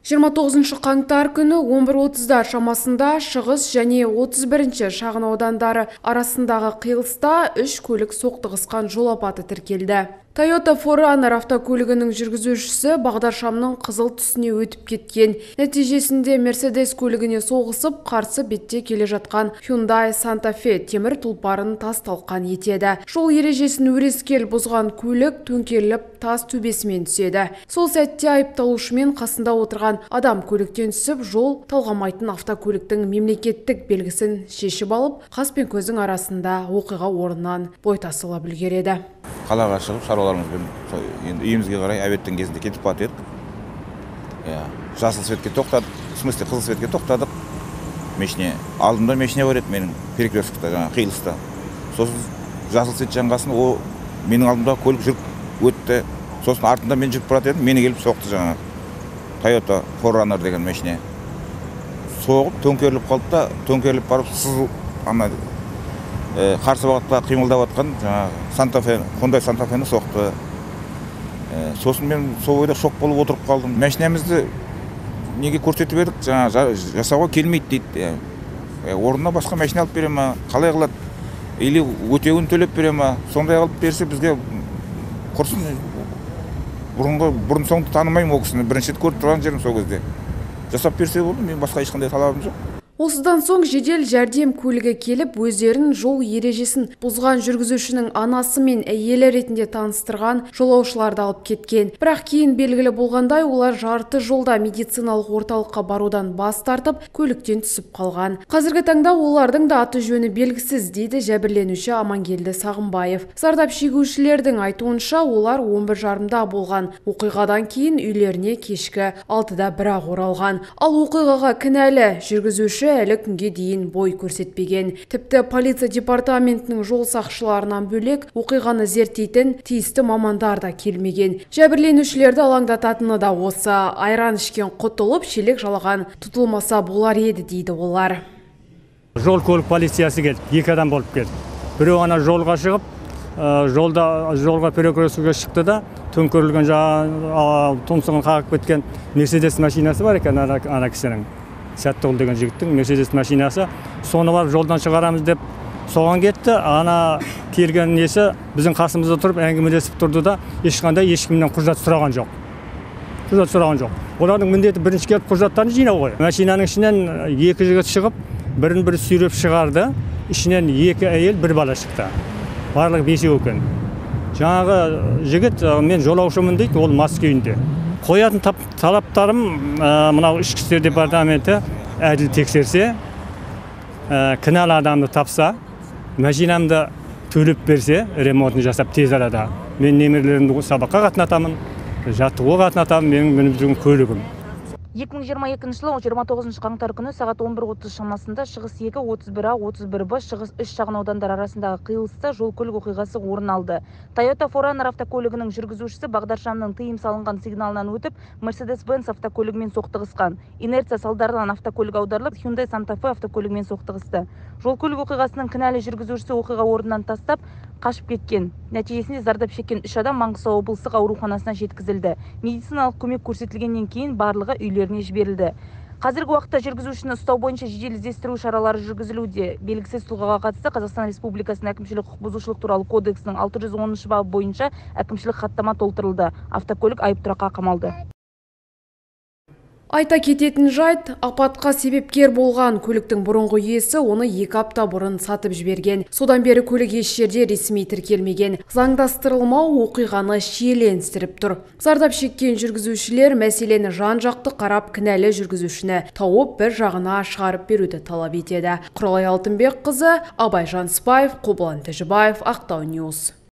29 қаңтар күні 11:30 шамасында шығыс және 31 шағын аудандары арасындағы қиылыста 3 көлік соқтығысқан жол апаты тіркелді. Toyota 4Runner автокөлігінің жүргізушісі бағдаршамның қызыл түсіне өтіп кеткен. Нәтижесінде Mercedes көлігіне соғысып, қарсы бетте келе жатқан Hyundai Santa Fe темір тұлпарын тас талқан етеді. Жол ережесін өрескел бұзған көлік төңкеріліп тас төбесімен түседі. Сол сәтте айыпталушымен қасында отырған адам көліктен түсіп, жол талғамайтын автокөліктің мемлекеттік белгісін шешіп алып, қас пен көздің арасында оқиға орнынан бой тасалап үлгереді. Қалаға шығып шаруаларымызбен енді үйімізге қарай әуеттен кезінде кетіп бара едік. Жасыл светке тоқтадық, в смысле қызыл светке тоқтадық. Мешіне алдымда мешіне бар еді менің перекресткте, жаңа қиылыста. Сосын жасыл свет жанғасын, о менің алдымда көлік жүріп өтті. Сосын артында мен жүріп бара едім, мені келіп соқты жаңа Toyota 4Runner деген мешіне. Соғып төңкеріліп қалды да, төңкеріліп барып сызыл ана қарсы бағытта қимылдап жатқан Hyundai Santa Fe'ні соқты. Сосын мен сол ойда шок болып отырып қалдым. Машинамызды неге көрсетіп едік, жасауға келмейді дейді. Орнына басқа машина алып бере ма, қалай қылады? Или өтеуін төлеп бере ма? Сондай алып берсе бізге құрсын. Бұрын соңды танымаймын ол кісіні. Бірінші рет көріп тұрған жерім сол кезде. Жасап берсе болды, мен басқа ешқандай талабым жоқ. Осыдан соң жедел жәрдем көлігі келіп, өздерін жол ережесін бұзған жүргізушінің анасы мен әйелі ретінде таныстырған жолаушыларды алып кеткен. Бірақ кейін белгілі болғандай, олар жарты жолда медициналық орталыққа барудан бас тартып, көліктен түсіп қалған. Қазіргі таңда олардың да аты жөні белгісіз, дейді жәбірленуші Амангелді Сағымбаев. Зардап шегушілердің айтуынша, олар 11:30-да болған. Оқиғадан кейін үйлеріне кешкі 6-да бірақ оралған. Ал оқиғаға кінәлі жүргізуші әлі күнге дейін бой көрсетпеген. Тіпті полиция департаментінің жол сақшыларынан бөлек оқиғаны зерттейтін тиісті мамандар да келмеген. Жәбірленушілерді алаңдататыны да осы: айран ішкен құтылып, шелек жалаған тұтылмаса болар еді, дейді олар. Жол көлік полициясы келді, 2 адам болып келді. Біреу ана жолға шығып, жолға перекрестке шықты да, төңкерілген тұмсығын қағып кеткен Mercedes машинасы бар екен, ана кісінің. Сәттіғұл деген жігіттің Mercedes машинасы. Соны барып жолдан шығарамыз деп соған кетті. Ана келген несі біздің қасымызда тұрып әңгімелесіп тұрды да, ешкімнен құжат сұраған жоқ. Олардың міндеті бірінші келіп құжаттарын жинау ғой. Машинаның ішінен 2 жігіт шығып, бірін-бірі сүйреп шығарды. Ішінен 2 әйел, 1 бала шықты. Барлығы 5 екен. Жаңағы жігіт мен жолаушымын дейді, ол мас күйінде. Қоятын талаптарым мынау ішкі істер департаменті әділ тексерсе, кінәлі адамды тапса, машинамды төлеп берсе, ремонтын жасап тез арада, мен немерелерімді сабаққа қатынатамын, жаттығуға қатынатамын, менің мініп жүрген көлігім. 2022 жылы 29 қаңтар күні сағат 11:30 шамасында шығыс 2, 31А, 31Б, шығыс 3 шағын аудандар арасындағы қиылыста жол көлік оқиғасы орын алды. Toyota 4Runner автокөлігінің жүргізушісі бағдаршамның тыйым салынған сигналынан өтіп, Mercedes-Benz автокөлігімен соқтығысқан. Инерция салдарынан автокөлік аударылып, Hyundai Santa Fe автокөлігімен соқтығысты. Жол көлік оқиғасының кінәлі жүргізушісі оқиға орнынан тастап, қашып кеткен. Нәтижесінде зардап шеккен 3 адам Маңғыстау облыстық ауруханасына жеткізілді. Медициналық көмек көрсетілгеннен кейін барлығы үйлеріне жіберілді. Қазіргі уақытта жүргізушіні ұстау бойынша жедел іздестіру шаралары жүргізілуде. Белгісіз тұлғаға қатысты Қазақстан Республикасының әкімшілік құқық бұзушылық туралы кодексінің 610 бабы бойынша әкімшілік хаттама толтырылды. Автокөлік айыптұраққа қамалды. Айта кететін жайт, апатқа себепкер болған көліктің бұрынғы иесі оны 2 апта бұрын сатып жіберген. Содан бері көлік еш жерде ресми тіркелмеген. Заңдастырылмау оқиғаны шиеленістіріп тұр. Зардап шеккен жүргізушілер мәселені жан-жақты қарап, кінәлі жүргізушіні тауып бір жағына шығарып беруді талап етеді. Құралай Алтынбек қызы, Абай Жанспаев, Қобылан Тәжібаев, Ақтау Ньюс.